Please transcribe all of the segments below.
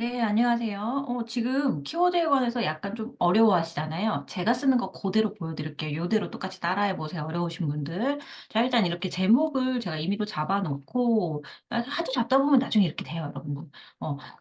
네, 안녕하세요. 지금 키워드에 관해서 약간 좀 어려워하시잖아요. 제가 쓰는 거 그대로 보여드릴게요. 이대로 똑같이 따라해보세요. 어려우신 분들. 자, 일단 이렇게 제목을 제가 임의로 잡아놓고, 하도 잡다 보면 나중에 이렇게 돼요, 여러분들.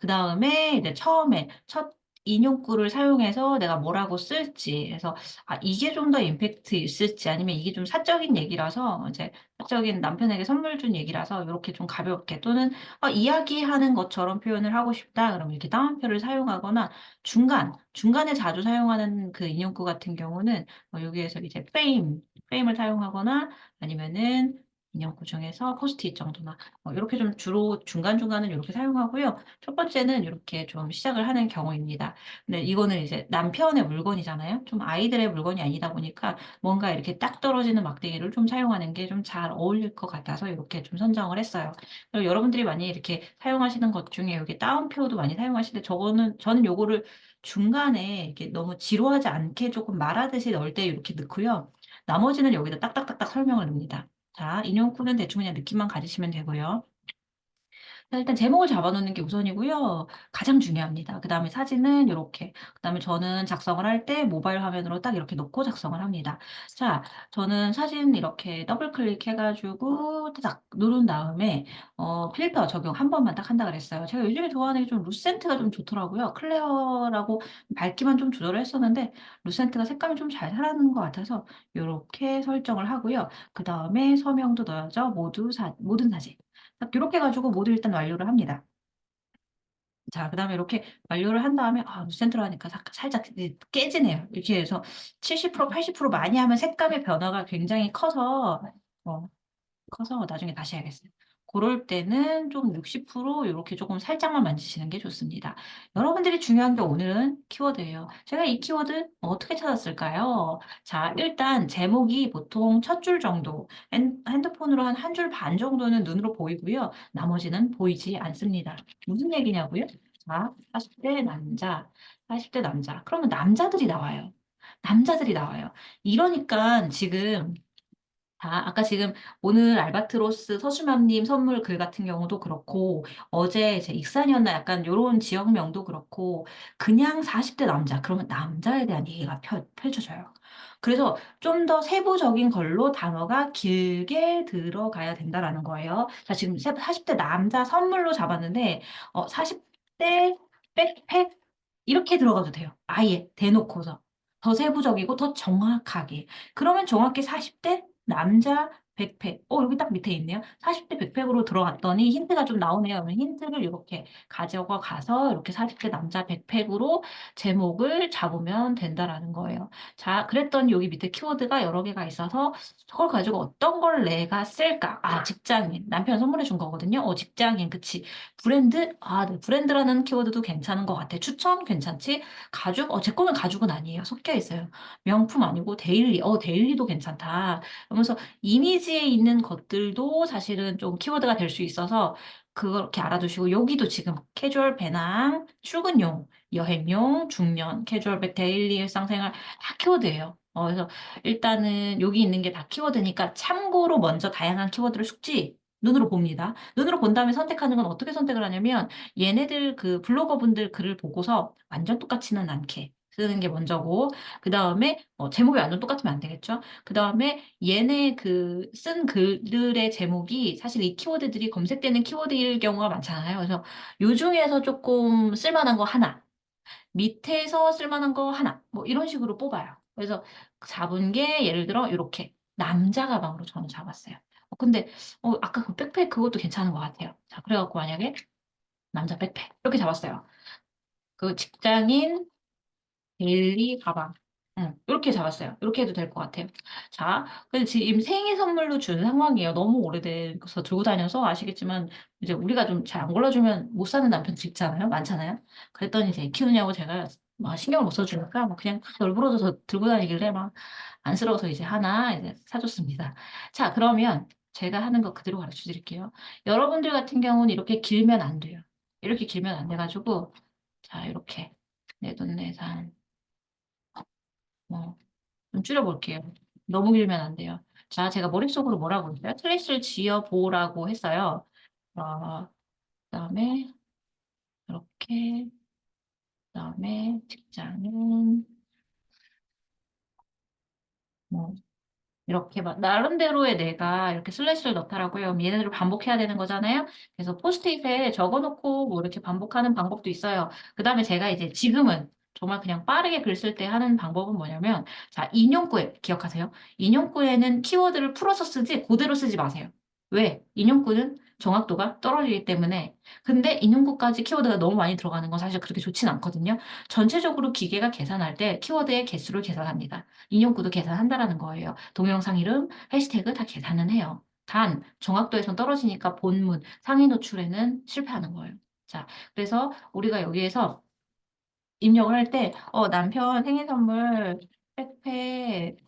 그 다음에 이제 처음에 첫 인용구를 사용해서 내가 뭐라고 쓸지. 그래서, 이게 좀 더 임팩트 있을지 아니면 이게 좀 사적인 얘기라서, 이제 사적인 남편에게 선물 준 얘기라서 이렇게 좀 가볍게 또는 이야기하는 것처럼 표현을 하고 싶다. 그러면 이렇게 따옴표를 사용하거나 중간에 자주 사용하는 그 인용구 같은 경우는 여기에서 이제 프레임을 사용하거나 아니면은 인용구 중에서 포스트잇 정도나 이렇게 좀 주로 중간중간은 이렇게 사용하고요. 첫 번째는 이렇게 좀 시작을 하는 경우입니다. 근데 이거는 이제 남편의 물건이잖아요. 좀 아이들의 물건이 아니다 보니까 뭔가 이렇게 딱 떨어지는 막대기를 좀 사용하는 게 좀 잘 어울릴 것 같아서 이렇게 좀 선정을 했어요. 그리고 여러분들이 많이 이렇게 사용하시는 것 중에 여기 따옴표도 많이 사용하시는데 저는 요거를 중간에 이렇게 너무 지루하지 않게 조금 말하듯이 넣을 때 이렇게 넣고요. 나머지는 여기다 딱딱딱딱 설명을 넣습니다. 자, 인용구는 대충 그냥 느낌만 가지시면 되고요. 자, 일단 제목을 잡아놓는 게 우선이고요. 가장 중요합니다. 그 다음에 사진은 이렇게. 그 다음에 저는 작성을 할 때 모바일 화면으로 딱 이렇게 놓고 작성을 합니다. 자, 저는 사진 이렇게 더블 클릭해가지고 딱 누른 다음에 필터 적용 한 번만 딱 한다 그랬어요. 제가 요즘에 좋아하는 게 좀 루센트가 좀 좋더라고요. 클레어라고 밝기만 좀 조절을 했었는데 루센트가 색감이 좀 잘 살아나는 것 같아서 이렇게 설정을 하고요. 그 다음에 서명도 넣어야죠. 모든 사진. 딱 이렇게 해가지고 모두 일단 완료를 합니다. 자, 그 다음에 이렇게 완료를 한 다음에, 루센트로 하니까 살짝 이제 깨지네요. 이렇게 해서 70%, 80% 많이 하면 색감의 변화가 굉장히 어, 커서 나중에 다시 해야겠어요. 그럴 때는 좀 60% 이렇게 조금 살짝만 만지시는 게 좋습니다. 여러분들이 중요한 게 오늘은 키워드예요. 제가 이 키워드 어떻게 찾았을까요? 자, 일단 제목이 보통 첫 줄 정도, 핸드폰으로 한 줄 반 정도는 눈으로 보이고요. 나머지는 보이지 않습니다. 무슨 얘기냐고요? 자, 40대 남자, 40대 남자. 그러면 남자들이 나와요. 남자들이 나와요. 이러니까 지금 아까 지금 오늘 알바트로스 서수맘님 선물 글 같은 경우도 그렇고, 어제 이제 익산이었나 약간 요런 지역명도 그렇고, 그냥 40대 남자, 그러면 남자에 대한 얘기가 펼쳐져요. 그래서 좀 더 세부적인 걸로 단어가 길게 들어가야 된다라는 거예요. 자, 지금 40대 남자 선물로 잡았는데, 40대 백팩, 이렇게 들어가도 돼요. 아예 대놓고서. 더 세부적이고 더 정확하게. 그러면 정확히 40대 남자 백팩. 여기 딱 밑에 있네요. 40대 백팩으로 들어갔더니 힌트가 좀 나오네요. 그러면 힌트를 이렇게 가져가 가서 이렇게 40대 남자 백팩으로 제목을 잡으면 된다라는 거예요. 자, 그랬더니 여기 밑에 키워드가 여러 개가 있어서 저걸 가지고 어떤 걸 내가 쓸까? 직장인. 남편 선물해 준 거거든요. 직장인. 그치. 브랜드? 네. 브랜드라는 키워드도 괜찮은 것 같아. 추천? 괜찮지? 가죽? 제 거는 가죽은 아니에요. 섞여 있어요. 명품 아니고 데일리. 데일리도 괜찮다. 그러면서 이미지에 있는 것들도 사실은 좀 키워드가 될 수 있어서 그렇게 알아두시고 여기도 지금 캐주얼 배낭, 출근용, 여행용, 중년, 캐주얼백, 데일리 일상생활 다 키워드예요. 그래서 일단은 여기 있는 게 다 키워드니까 참고로 먼저 다양한 키워드를 숙지 눈으로 봅니다. 눈으로 본 다음에 선택하는 건 어떻게 선택을 하냐면 얘네들 그 블로거분들 글을 보고서 완전 똑같지는 않게 쓰는 게 먼저고 그 다음에 제목이 완전 똑같으면 안 되겠죠? 그 다음에 얘네 그 쓴 글들의 제목이 사실 이 키워드들이 검색되는 키워드일 경우가 많잖아요. 그래서 요 중에서 조금 쓸만한 거 하나, 밑에서 쓸만한 거 하나, 뭐 이런 식으로 뽑아요. 그래서 잡은 게 예를 들어 이렇게 남자 가방으로 저는 잡았어요. 근데 아까 그 백팩 그것도 괜찮은 것 같아요. 자, 그래갖고 만약에 남자 백팩 이렇게 잡았어요. 그 직장인 데일리 가방. 이렇게 잡았어요. 이렇게 해도 될 것 같아요. 자, 근데 지금 생일 선물로 준 상황이에요. 너무 오래돼서 들고 다녀서 아시겠지만, 이제 우리가 좀 잘 안 골라주면 못 사는 남편들 있잖아요. 많잖아요. 그랬더니 이제 키우냐고 제가 막 신경을 못 써주니까 막 그냥 널브러져서 들고 다니길래 막 안쓰러워서 이제 하나 이제 사줬습니다. 자, 그러면 제가 하는 거 그대로 가르쳐 드릴게요. 여러분들 같은 경우는 이렇게 길면 안 돼요. 이렇게 길면 안 돼가지고, 자, 이렇게 내돈내산. 좀 줄여볼게요. 너무 길면 안 돼요. 자, 제가 머릿속으로 뭐라고 했어요? 트레이스를 지어보라고 했어요. 그다음에 이렇게. 이렇게. 그다음에 직장은 뭐 이렇게 막 나름대로의 내가 이렇게 슬래시를 넣더라고요. 그럼 얘네들을 반복해야 되는 거잖아요. 그래서 포스트잇에 적어놓고 뭐 이렇게 반복하는 방법도 있어요. 그다음에 제가 이제 지금은 정말 그냥 빠르게 글 쓸 때 하는 방법은 뭐냐면, 자, 인용구에 기억하세요? 인용구에는 키워드를 풀어서 쓰지 그대로 쓰지 마세요. 왜? 인용구는 정확도가 떨어지기 때문에. 근데 인용구까지 키워드가 너무 많이 들어가는 건 사실 그렇게 좋진 않거든요. 전체적으로 기계가 계산할 때 키워드의 개수를 계산합니다. 인용구도 계산한다라는 거예요. 동영상 이름, 해시태그 다 계산은 해요. 단, 정확도에선 떨어지니까 본문, 상위 노출에는 실패하는 거예요. 자, 그래서 우리가 여기에서 입력을 할 때, 남편 생일 선물 백팩,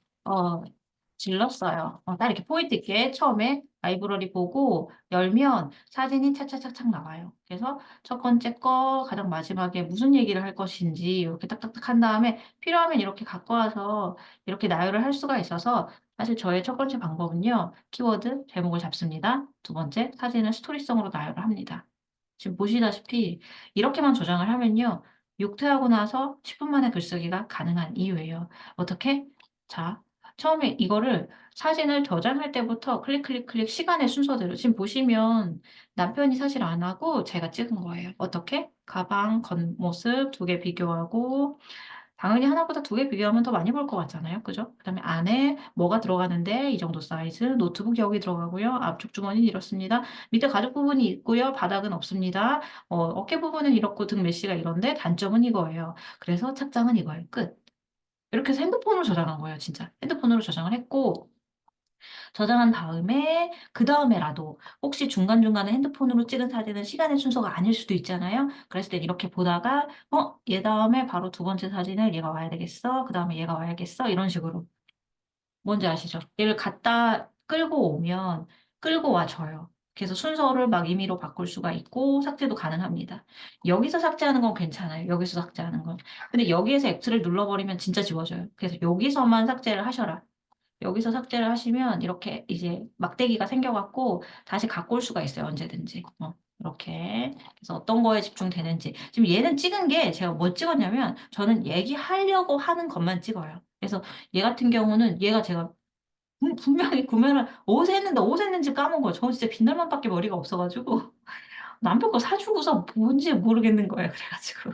질렀어요. 딱 이렇게 포인트 있게 처음에 라이브러리 보고 열면 사진이 차차차착 나와요. 그래서 첫 번째 거, 가장 마지막에 무슨 얘기를 할 것인지 이렇게 딱딱딱 한 다음에 필요하면 이렇게 갖고 와서 이렇게 나열을 할 수가 있어서 사실 저의 첫 번째 방법은요, 키워드 제목을 잡습니다. 두 번째, 사진을 스토리성으로 나열을 합니다. 지금 보시다시피 이렇게만 저장을 하면요, 육퇴하고 나서 10분 만에 글쓰기가 가능한 이유예요. 어떻게? 자, 처음에 이거를 사진을 저장할 때부터 클릭, 클릭, 클릭 시간의 순서대로 지금 보시면 남편이 사실 안 하고 제가 찍은 거예요. 어떻게? 가방 겉모습 두 개 비교하고 당연히 하나보다 두 개 비교하면 더 많이 볼 것 같잖아요. 그죠? 그다음에 안에 뭐가 들어가는데 이 정도 사이즈, 노트북 여기 들어가고요. 앞쪽 주머니는 이렇습니다. 밑에 가죽 부분이 있고요. 바닥은 없습니다. 어깨 부분은 이렇고 등 메쉬가 이런데 단점은 이거예요. 그래서 착장은 이거예요. 끝. 이렇게 해서 핸드폰으로 저장한 거예요, 진짜. 핸드폰으로 저장을 했고, 저장한 다음에, 그 다음에라도, 혹시 중간중간에 핸드폰으로 찍은 사진은 시간의 순서가 아닐 수도 있잖아요. 그랬을 때 이렇게 보다가, 얘 다음에 바로 두 번째 사진을 얘가 와야 되겠어. 그 다음에 얘가 와야겠어. 이런 식으로. 뭔지 아시죠? 얘를 갖다 끌고 오면, 끌고 와줘요. 그래서 순서를 막 임의로 바꿀 수가 있고, 삭제도 가능합니다. 여기서 삭제하는 건 괜찮아요. 여기서 삭제하는 건. 근데 여기에서 X를 눌러버리면 진짜 지워져요. 그래서 여기서만 삭제를 하셔라. 여기서 삭제를 하시면 이렇게 이제 막대기가 생겨갖고 다시 갖고 올 수가 있어요. 언제든지. 이렇게. 그래서 어떤 거에 집중되는지. 지금 얘는 찍은 게 제가 뭐 찍었냐면 저는 얘기하려고 하는 것만 찍어요. 그래서 얘 같은 경우는 얘가 제가 분명히 구매를 어디서 했는데 어디서 했는지 까먹어요. 저는 진짜 빛날만밖에 머리가 없어가지고 남편 거 사주고서 뭔지 모르겠는 거예요. 그래가지고.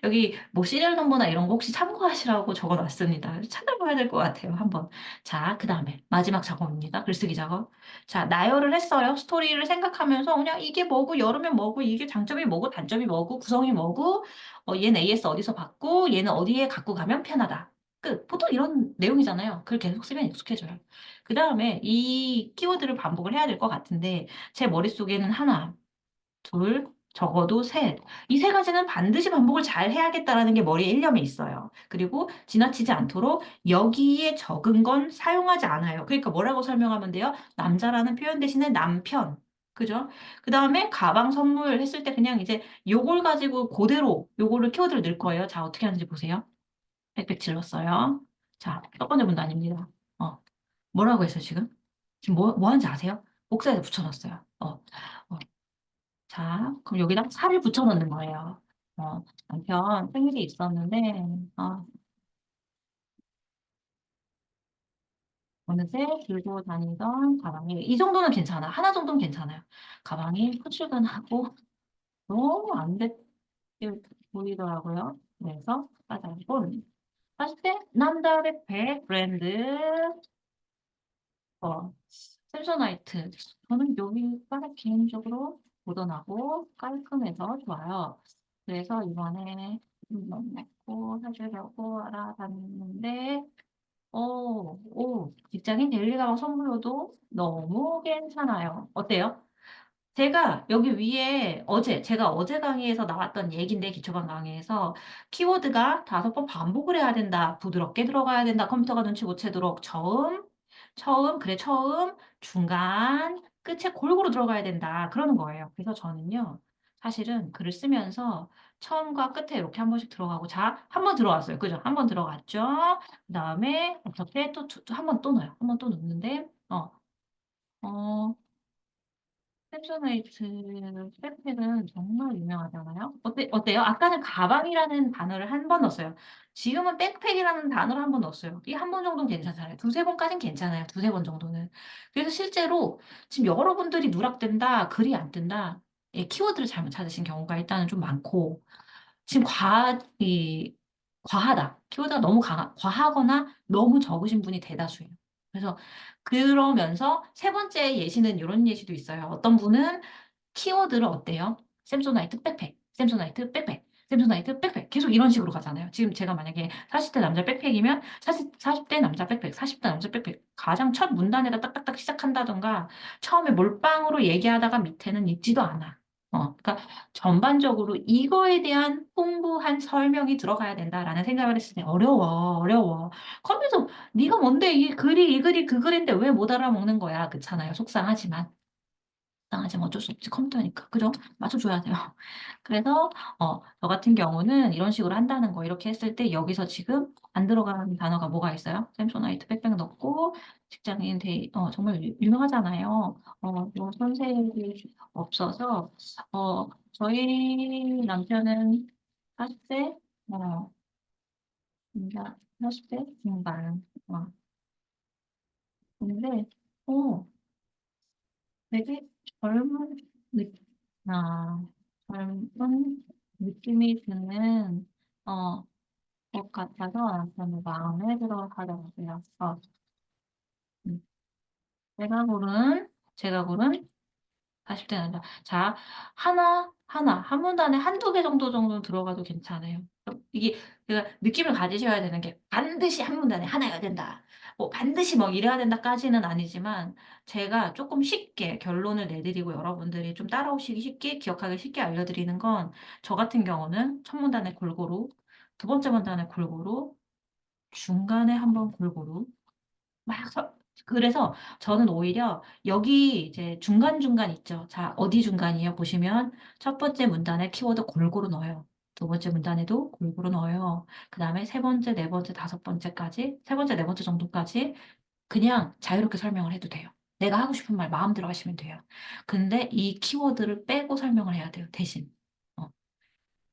여기 뭐 시리얼 넘버나 이런 거 혹시 참고하시라고 적어놨습니다. 찾아봐야 될 것 같아요, 한번. 자, 그 다음에 마지막 작업입니다. 글쓰기 작업. 자, 나열을 했어요. 스토리를 생각하면서 그냥 이게 뭐고, 여름엔 뭐고, 이게 장점이 뭐고, 단점이 뭐고, 구성이 뭐고, 얘는 AS 어디서 받고, 얘는 어디에 갖고 가면 편하다. 끝. 보통 이런 내용이잖아요. 글 계속 쓰면 익숙해져요. 그 다음에 이 키워드를 반복을 해야 될 것 같은데, 제 머릿속에는 하나, 둘, 적어도 셋. 이 세 가지는 반드시 반복을 잘 해야겠다라는 게 머리에 일념에 있어요. 그리고 지나치지 않도록 여기에 적은 건 사용하지 않아요. 그러니까 뭐라고 설명하면 돼요? 남자라는 표현 대신에 남편. 그죠? 그 다음에 가방 선물 했을 때 그냥 이제 요걸 가지고 그대로 요거를 키워드를 넣을 거예요. 자, 어떻게 하는지 보세요. 빽빽 질렀어요. 자, 첫 번째 문도 아닙니다. 뭐라고 했어요, 지금? 지금 뭐 하는지 아세요? 복사해서 붙여놨어요. 자, 그럼 여기다 살을 붙여 넣는 거예요. 남편 생일이 있었는데, 어, 어느새 들고 다니던 가방이, 이 정도는 괜찮아. 하나 정도는 괜찮아요. 가방이 포출근하고 너무 안 돼 보이더라고요. 그래서 까다로운. 사실 남다르 백 브랜드, 어, 샘소나이트. 저는 여기가 개인적으로 모던하고 깔끔해서 좋아요. 그래서 이번에 너무 고 사주려고 알아봤는데, 직장인 데일리 가방 선물로도 너무 괜찮아요. 어때요? 제가 여기 위에 제가 어제 강의에서 나왔던 얘기인데, 기초반 강의에서 키워드가 5번 반복을 해야 된다. 부드럽게 들어가야 된다. 컴퓨터가 눈치 못 채도록 그래, 처음, 중간, 끝에 골고루 들어가야 된다. 그러는 거예요. 그래서 저는요, 사실은 글을 쓰면서 처음과 끝에 이렇게 한 번씩 들어가고, 자, 한 번 들어왔어요. 그죠? 한 번 들어갔죠? 그 다음에 어떻게 또 한 번 또 넣어요. 한 번 또 넣는데, 어, 샘소나이트 백팩은 정말 유명하잖아요. 어때요? 아까는 가방이라는 단어를 한 번 넣었어요. 지금은 백팩이라는 단어를 한 번 넣었어요. 이 한 번 정도는 괜찮잖아요. 두세 번까지는 괜찮아요. 두세 번 정도는. 그래서 실제로 지금 여러분들이 누락된다, 글이 안 뜬다, 예, 키워드를 잘못 찾으신 경우가 일단은 좀 많고, 지금 과하다. 키워드가 너무 과하거나 너무 적으신 분이 대다수예요. 그래서 그러면서 세 번째 예시는 이런 예시도 있어요. 어떤 분은 키워드를 어때요? 샘소나이트 백팩, 샘소나이트 백팩, 샘소나이트 백팩. 계속 이런 식으로 가잖아요. 지금 제가 만약에 40대 남자 백팩이면 40대 남자 백팩, 40대 남자 백팩. 가장 첫 문단에다 딱딱딱 시작한다던가 처음에 몰빵으로 얘기하다가 밑에는 읽지도 않아. 그러니까 전반적으로 이거에 대한 풍부한 설명이 들어가야 된다라는 생각을 했을 때 어려워. 컴퓨터 네가 뭔데 이 글이 그 글인데 왜 못 알아먹는 거야? 그렇잖아요. 속상하지만. 당하지만 어쩔 수 없지 컴퓨터니까 그죠? 맞춰줘야 돼요. 그래서 저 같은 경우는 이런 식으로 한다는 거 이렇게 했을 때 여기서 지금 안 들어가는 단어가 뭐가 있어요? 샘소나이트 백백 넣고 직장인 정말 유명하잖아요. 뭐 선생님이 없어서 저희 남편은 40대 어 진짜 40대 중반 근데 어 되게 젊은 느, 젊은 느낌이 드는, 어, 것 같아서 저는 마음에 들어 하더라고요. 음. 제가 고른 40대 남자. 자, 한 문단에 한두 개 정도는 들어가도 괜찮아요. 이게, 제가 느낌을 가지셔야 되는 게 반드시 한 문단에 하나여야 된다. 뭐 반드시 뭐 이래야 된다까지는 아니지만 제가 조금 쉽게 결론을 내드리고 여러분들이 좀 따라오시기 쉽게, 기억하기 쉽게 알려드리는 건 저 같은 경우는 첫 문단에 골고루, 두 번째 문단에 골고루, 중간에 한번 골고루, 그래서 저는 오히려 여기 이제 중간중간 있죠. 자, 어디 중간이에요? 보시면 첫 번째 문단에 키워드 골고루 넣어요. 두 번째 문단에도 골고루 넣어요. 그 다음에 세 번째, 네 번째, 다섯 번째까지, 세 번째, 네 번째 정도까지 그냥 자유롭게 설명을 해도 돼요. 내가 하고 싶은 말 마음대로 하시면 돼요. 근데 이 키워드를 빼고 설명을 해야 돼요. 대신. 어.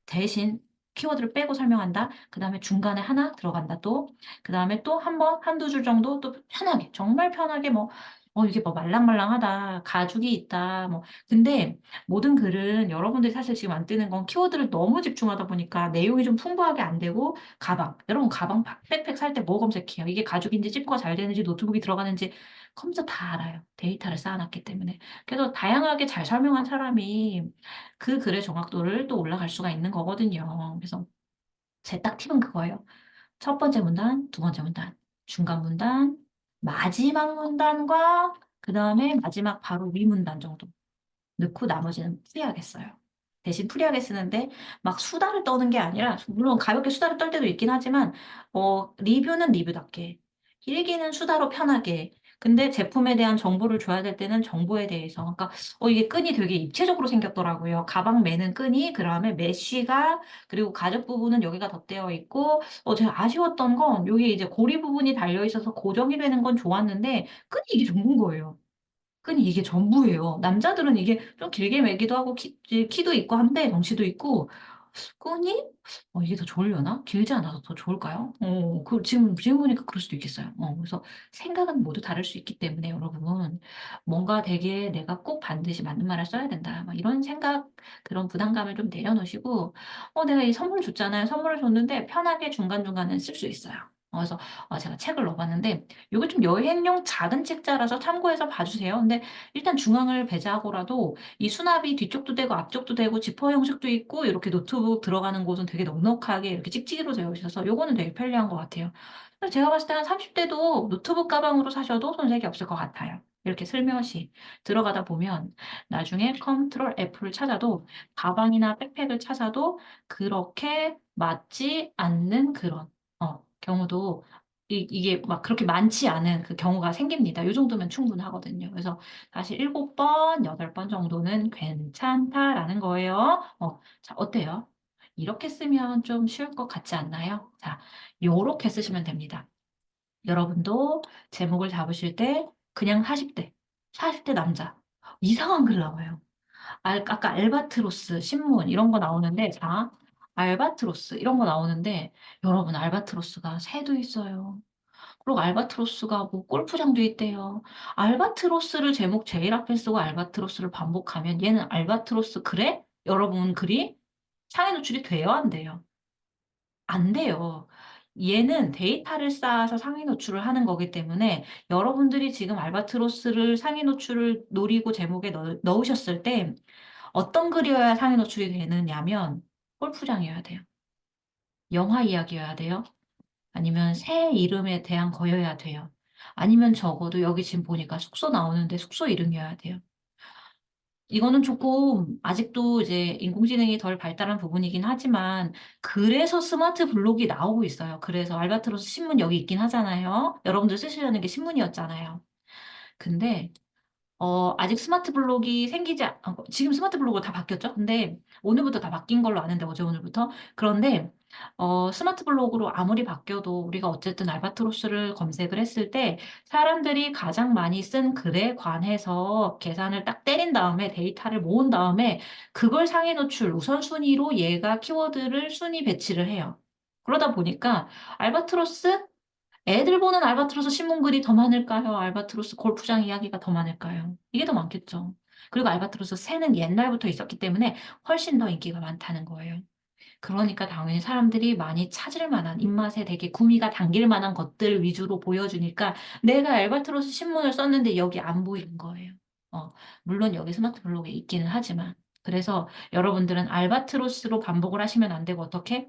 대신 키워드를 빼고 설명한다. 그 다음에 중간에 하나 들어간다 또. 그 다음에 또 한 번, 한두 줄 정도 또 편하게, 정말 편하게 뭐, 이게 뭐 말랑말랑하다. 가죽이 있다. 뭐. 근데 모든 글은 여러분들이 사실 지금 안 뜨는 건 키워드를 너무 집중하다 보니까 내용이 좀 풍부하게 안 되고 가방. 여러분 가방 백팩 살 때 뭐 검색해요? 이게 가죽인지 찝고가 잘 되는지 노트북이 들어가는지 컴퓨터 다 알아요. 데이터를 쌓아놨기 때문에. 그래서 다양하게 잘 설명한 사람이 그 글의 정확도를 또 올라갈 수가 있는 거거든요. 그래서 제 딱 팁은 그거예요. 첫 번째 문단, 두 번째 문단, 중간 문단, 마지막 문단과 그 다음에 마지막 바로 위 문단 정도. 넣고 나머지는 풀이하겠어요. 대신 풀이하게 쓰는데 막 수다를 떠는 게 아니라 물론 가볍게 수다를 떨 때도 있긴 하지만 리뷰는 리뷰답게 일기는 수다로 편하게 근데 제품에 대한 정보를 줘야 될 때는 정보에 대해서 그러니까 이게 끈이 되게 입체적으로 생겼더라고요. 가방 매는 끈이 그다음에 메쉬가 그리고 가죽 부분은 여기가 덧대어 있고 제가 아쉬웠던 건 여기 이제 고리 부분이 달려 있어서 고정이 되는 건 좋았는데 끈이 이게 전부인 거예요. 끈이 이게 전부예요. 남자들은 이게 좀 길게 매기도 하고 키도 있고 한데 덩치도 있고 끈이 이게 더 좋으려나? 길지 않아서 더 좋을까요? 지금 보니까 그럴 수도 있겠어요. 그래서 생각은 모두 다를 수 있기 때문에 여러분 뭔가 되게 내가 꼭 반드시 맞는 말을 써야 된다. 막 이런 생각 그런 부담감을 좀 내려놓으시고 내가 이 선물을 줬잖아요. 선물을 줬는데 편하게 중간중간은 쓸 수 있어요. 그래서 제가 책을 넣어봤는데 이게 좀 여행용 작은 책자라서 참고해서 봐주세요. 근데 일단 중앙을 배제하고라도 이 수납이 뒤쪽도 되고 앞쪽도 되고 지퍼 형식도 있고 이렇게 노트북 들어가는 곳은 되게 넉넉하게 이렇게 찍찍이로 되어 있어서 요거는 되게 편리한 것 같아요. 근데 제가 봤을 때 한 30대도 노트북 가방으로 사셔도 손색이 없을 것 같아요. 이렇게 슬며시 들어가다 보면 나중에 컨트롤 F를 찾아도 가방이나 백팩을 찾아도 그렇게 맞지 않는 그런 경우도 이게 막 그렇게 많지 않은 그 경우가 생깁니다. 이 정도면 충분하거든요. 그래서 사실 7번, 8번 정도는 괜찮다라는 거예요. 자, 어때요? 이렇게 쓰면 좀 쉬울 것 같지 않나요? 자, 요렇게 쓰시면 됩니다. 여러분도 제목을 잡으실 때 그냥 40대 남자. 이상한 글 나와요. 아까 알바트로스 신문 이런 거 나오는데, 자, 알바트로스 이런 거 나오는데, 여러분, 알바트로스가 새도 있어요. 그리고 알바트로스가 뭐 골프장도 있대요. 알바트로스를 제목 제일 앞에 쓰고 알바트로스를 반복하면 얘는 알바트로스 그래? 여러분 글이 상위 노출이 돼요, 안 돼요? 안 돼요. 얘는 데이터를 쌓아서 상위 노출을 하는 거기 때문에 여러분들이 지금 알바트로스를 상위 노출을 노리고 제목에 넣으셨을 때 어떤 글이어야 상위 노출이 되느냐면 골프장이어야 돼요. 영화 이야기여야 돼요. 아니면 새 이름에 대한 거여야 돼요. 아니면 적어도 여기 지금 보니까 숙소 나오는데 숙소 이름이어야 돼요. 이거는 조금 아직도 이제 인공지능이 덜 발달한 부분이긴 하지만 그래서 스마트 블록이 나오고 있어요. 그래서 알바트로스 신문 여기 있긴 하잖아요. 여러분들 쓰시려는 게 신문이었잖아요. 근데 아직 스마트 블록이 지금 스마트 블록으로 다 바뀌었죠? 근데 오늘부터 다 바뀐 걸로 아는데, 어제 오늘부터. 그런데, 스마트 블록으로 아무리 바뀌어도 우리가 어쨌든 알바트로스를 검색을 했을 때 사람들이 가장 많이 쓴 글에 관해서 계산을 딱 때린 다음에 데이터를 모은 다음에 그걸 상위 노출 우선순위로 얘가 키워드를 순위 배치를 해요. 그러다 보니까 알바트로스 애들 보는 알바트로스 신문글이 더 많을까요? 알바트로스 골프장 이야기가 더 많을까요? 이게 더 많겠죠. 그리고 알바트로스 새는 옛날부터 있었기 때문에 훨씬 더 인기가 많다는 거예요. 그러니까 당연히 사람들이 많이 찾을 만한, 입맛에 되게 구미가 당길 만한 것들 위주로 보여주니까 내가 알바트로스 신문을 썼는데 여기 안 보이는 거예요. 물론 여기 스마트 블록에 있기는 하지만. 그래서 여러분들은 알바트로스로 반복을 하시면 안 되고 어떻게?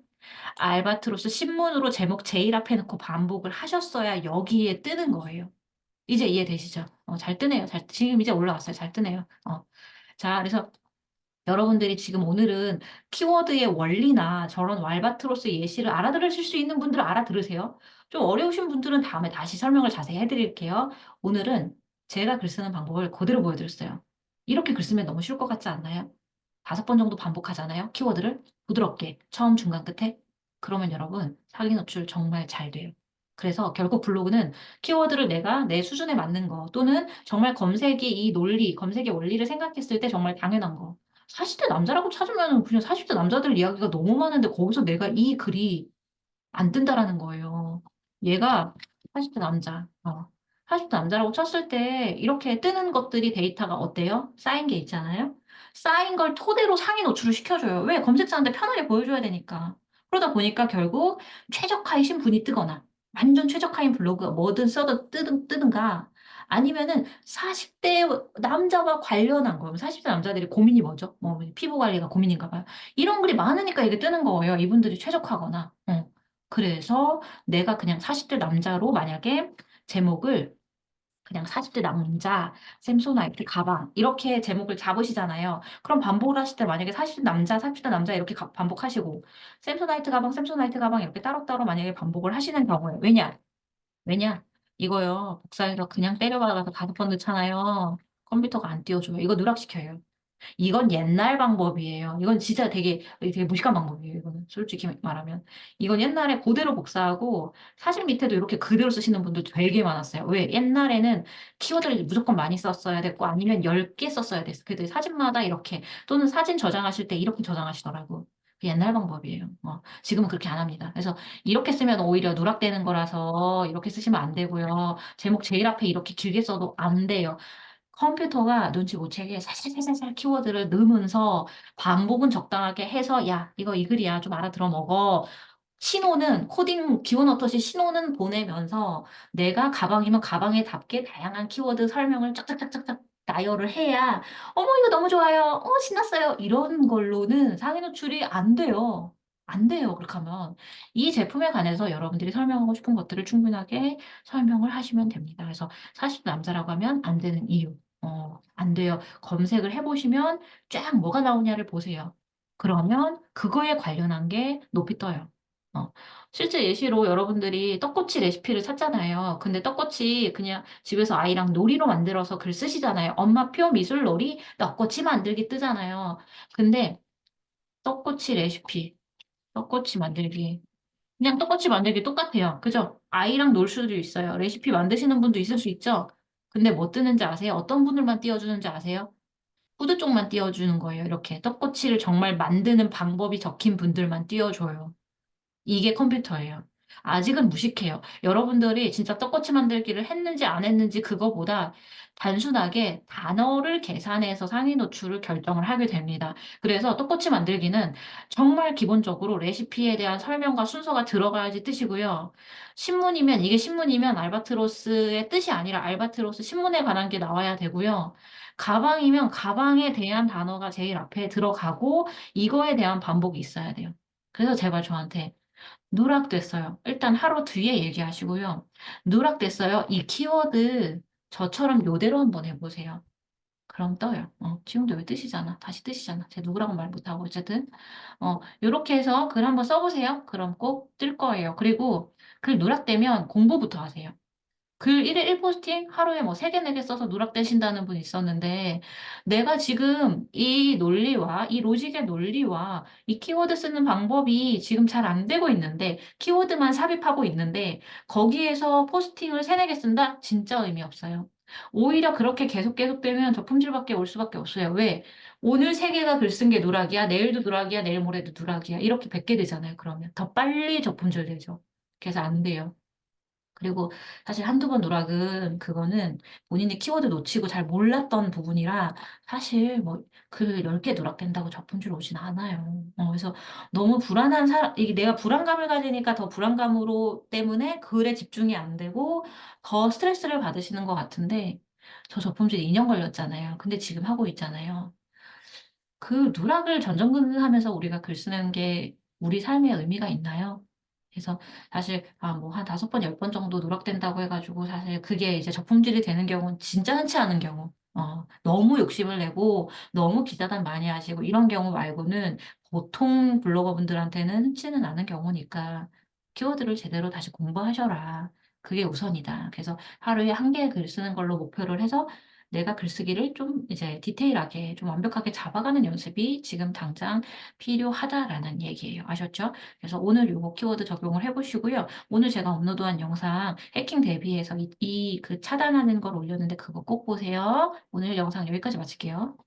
알바트로스 신문으로 제목 제일 앞에 놓고 반복을 하셨어야 여기에 뜨는 거예요. 이제 이해되시죠? 잘 뜨네요. 지금 이제 올라왔어요. 잘 뜨네요. 자, 그래서 여러분들이 지금 오늘은 키워드의 원리나 저런 왈바트로스 예시를 알아들으실 수 있는 분들은 알아들으세요. 좀 어려우신 분들은 다음에 다시 설명을 자세히 해드릴게요. 오늘은 제가 글 쓰는 방법을 그대로 보여드렸어요. 이렇게 글 쓰면 너무 쉬울 것 같지 않나요? 5번 정도 반복하잖아요. 키워드를 부드럽게 처음, 중간, 끝에. 그러면 여러분 사기 노출 정말 잘 돼요. 그래서 결국 블로그는 키워드를 내가 내 수준에 맞는 거 또는 정말 검색의 원리를 생각했을 때 정말 당연한 거. 40대 남자라고 찾으면 그냥 40대 남자들 이야기가 너무 많은데 거기서 내가 이 글이 안 뜬다라는 거예요. 얘가 40대 남자, 40대 남자라고 쳤을 때 이렇게 뜨는 것들이 데이터가 어때요? 쌓인 게 있잖아요. 쌓인 걸 토대로 상위 노출을 시켜줘요. 왜? 검색자한테 편하게 보여줘야 되니까. 그러다 보니까 결국 최적화이신 분이 뜨거나 완전 최적화인 블로그 뭐든 써도 뜨든가 아니면은 40대 남자와 관련한 거예요. 40대 남자들이 고민이 뭐죠? 뭐 피부 관리가 고민인가 봐요. 이런 글이 많으니까 이게 뜨는 거예요. 이분들이 최적화거나. 그래서 내가 그냥 40대 남자로 만약에 제목을 그냥 40대 남자, 샘소나이트 가방 이렇게 제목을 잡으시잖아요. 그럼 반복을 하실 때 만약에 40대 남자, 30대 남자 이렇게 반복하시고 샘소나이트 가방, 샘소나이트 가방 이렇게 따로따로 만약에 반복을 하시는 경우에 왜냐? 이거요. 복사해서 그냥 때려박아서 5번 넣잖아요. 컴퓨터가 안 띄워줘요. 이거 누락시켜요. 이건 옛날 방법이에요. 이건 진짜 되게 무식한 방법이에요. 이거는 솔직히 말하면. 이건 옛날에 그대로 복사하고 사진 밑에도 이렇게 그대로 쓰시는 분들 되게 많았어요. 왜? 옛날에는 키워드를 무조건 많이 썼어야 됐고 아니면 10개 썼어야 됐어. 그때 사진마다 이렇게 또는 사진 저장하실 때 이렇게 저장하시더라고. 그 옛날 방법이에요. 지금은 그렇게 안 합니다. 그래서 이렇게 쓰면 오히려 누락되는 거라서 이렇게 쓰시면 안 되고요. 제목 제일 앞에 이렇게 길게 써도 안 돼요. 컴퓨터가 눈치 못 채게 살살살살 키워드를 넣으면서 반복은 적당하게 해서 야, 이거 이 글이야. 좀 알아들어 먹어. 신호는 코딩 기원 어떠시 신호는 보내면서 내가 가방이면 가방에 답게 다양한 키워드 설명을 쫙쫙쫙쫙쫙 나열을 해야 어머 이거 너무 좋아요. 신났어요. 이런 걸로는 상위 노출이 안 돼요. 안 돼요. 그렇게 하면 이 제품에 관해서 여러분들이 설명하고 싶은 것들을 충분하게 설명을 하시면 됩니다. 그래서 40대 남자라고 하면 안 되는 이유. 안 돼요. 검색을 해보시면 쫙 뭐가 나오냐를 보세요. 그러면 그거에 관련한 게 높이 떠요. 어, 실제 예시로 여러분들이 떡꼬치 레시피를 찾잖아요. 근데 떡꼬치 그냥 집에서 아이랑 놀이로 만들어서 글 쓰시잖아요. 엄마표 미술 놀이 떡꼬치 만들기 뜨잖아요. 근데 떡꼬치 레시피, 떡꼬치 만들기. 그냥 떡꼬치 만들기 똑같아요. 그죠? 아이랑 놀 수도 있어요. 레시피 만드시는 분도 있을 수 있죠? 근데 뭐 뜨는지 아세요? 어떤 분들만 띄워주는지 아세요? 후드 쪽만 띄워주는 거예요. 이렇게 떡꼬치를 정말 만드는 방법이 적힌 분들만 띄워줘요. 이게 컴퓨터예요. 아직은 무식해요. 여러분들이 진짜 떡꼬치 만들기를 했는지 안 했는지 그거보다 단순하게 단어를 계산해서 상위 노출을 결정을 하게 됩니다. 그래서 떡꼬치 만들기는 정말 기본적으로 레시피에 대한 설명과 순서가 들어가야지 뜻이고요. 신문이면 이게 신문이면 알바트로스의 뜻이 아니라 알바트로스 신문에 관한 게 나와야 되고요. 가방이면 가방에 대한 단어가 제일 앞에 들어가고 이거에 대한 반복이 있어야 돼요. 그래서 제발 저한테 누락됐어요. 일단 하루 뒤에 얘기하시고요. 누락됐어요. 이 키워드 저처럼 요대로 한번 해보세요. 그럼 떠요. 지금도 왜 뜨시잖아. 다시 뜨시잖아. 제가 누구라고 말 못하고 어쨌든 요렇게 해서 글 한번 써보세요. 그럼 꼭 뜰 거예요. 그리고 글 누락되면 공부부터 하세요. 글 1일 1포스팅 하루에 뭐 3개, 4개 써서 누락되신다는 분이 있었는데, 내가 지금 이 논리와, 이 로직의 논리와 이 키워드 쓰는 방법이 지금 잘 안 되고 있는데, 키워드만 삽입하고 있는데, 거기에서 포스팅을 3, 4개 쓴다? 진짜 의미 없어요. 오히려 그렇게 계속 되면 저품질밖에 올 수밖에 없어요. 왜? 오늘 3개가 글 쓴 게 누락이야, 내일도 누락이야, 내일 모레도 누락이야. 이렇게 100개 되잖아요, 그러면. 더 빨리 저품질 되죠. 그래서 안 돼요. 그리고 사실 한두 번 누락은 그거는 본인이 키워드 놓치고 잘 몰랐던 부분이라 사실 뭐 그 10개 누락된다고 저품줄 오진 않아요. 그래서 너무 불안한 이게 내가 불안감을 가지니까 더 불안감으로 때문에 글에 집중이 안 되고 더 스트레스를 받으시는 것 같은데 저 저품질 2년 걸렸잖아요. 근데 지금 하고 있잖아요. 그 누락을 전전긍긍하면서 우리가 글 쓰는 게 우리 삶에 의미가 있나요? 그래서 사실 뭐 한 5번, 10번 정도 누락된다고 해가지고 사실 그게 이제 저품질이 되는 경우는 진짜 흔치 않은 경우. 너무 욕심을 내고 너무 기자단 많이 하시고 이런 경우 말고는 보통 블로거분들한테는 흔치는 않은 경우니까 키워드를 제대로 다시 공부하셔라. 그게 우선이다. 그래서 하루에 1개 글 쓰는 걸로 목표를 해서 내가 글쓰기를 좀 이제 디테일하게 좀 완벽하게 잡아가는 연습이 지금 당장 필요하다라는 얘기예요. 아셨죠? 그래서 오늘 요거 키워드 적용을 해보시고요. 오늘 제가 업로드한 영상 해킹 대비해서 그 차단하는 걸 올렸는데 그거 꼭 보세요. 오늘 영상 여기까지 마칠게요.